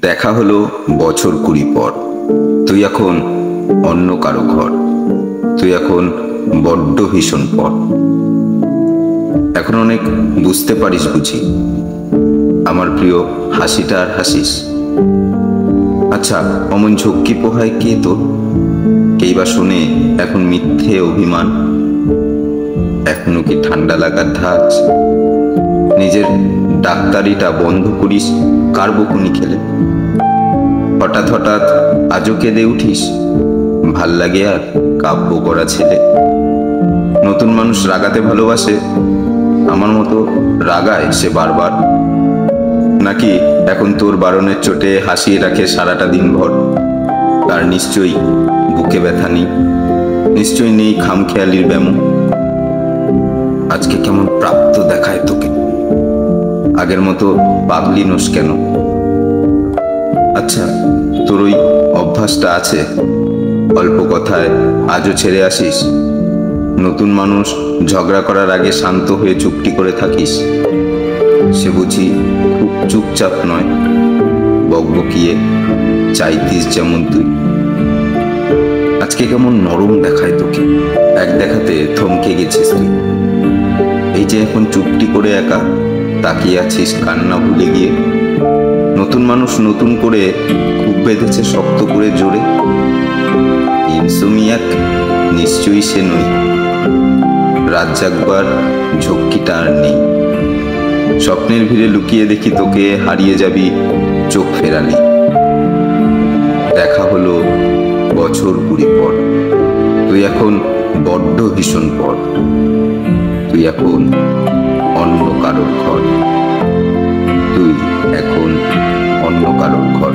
দেখা হলো বছর 20 পর। তুই এখন অন্য কারো ঘর। তুই এখন বড্ড ভীষণ পর। এখন অনেক বুঝতে পারিস বুঝি আমার প্রিয় হাসিটা আর হাসিস। আচ্ছা, অমন ঝক্কি পোহায় কে তোর? কেই বা শুনে এখন মিথ্যে অভিমান? এখনো কি ঠান্ডা লাগার ধাঁচ? নিজের ডাক্তারিটা বন্ধ করিস কার বকুনি খেলে? হঠাৎ হঠাৎ আজও কেঁদে উঠিস, ভাল লাগে আর কাব্য করা ছেলে। নতুন মানুষ রাগাতে ভালোবাসে, আমার মতো রাগায় সে বারবার। নাকি এখন তোর বারণের চোটে হাসিয়ে রাখে সারাটা দিনভর? তার নিশ্চয়ই বুকে ব্যথা নেই, নিশ্চয়ই নেই খামখেয়ালির ব্যামো। আজকে কেমন প্রাপ্ত দেখায় তোকে, আগের মতো পাগলি নোস কেন? আচ্ছা, তোর ওই অভ্যাসটা আছে, অল্প কথায় আজও ছেড়ে আসিস। নতুন মানুষ ঝগড়া করার আগে শান্ত হয়ে চুপটি করে থাকিস। সে বুঝি খুব চুপচাপ নয়, বকবকিয়ে চাইতিস যেমন তুই। আজকে কেমন নরম দেখায় তোকে, এক দেখাতে থমকে গেছিস তুই। এই যে এখন চুপটি করে একা তাকিয়ে আছিস কান্না ভুলে গিয়ে। নতুন মানুষ নতুন করে খুব বেঁধেছে শক্ত করে জোরে। ইনসোমিয়াক নিশ্চয়ই সে নই, রাত জাগবার ঝক্কিটা আর নেই। স্বপ্নের ভিড়ে লুকিয়ে দেখি তোকে, হারিয়ে যাবি চোখ ফেরালি। দেখা হলো বছর 20 পর। তুই এখন বড্ড ভীষণ পর। তুই এখন অন্য কারোর ঘর। তুই এখন অন্য কারোর ঘর।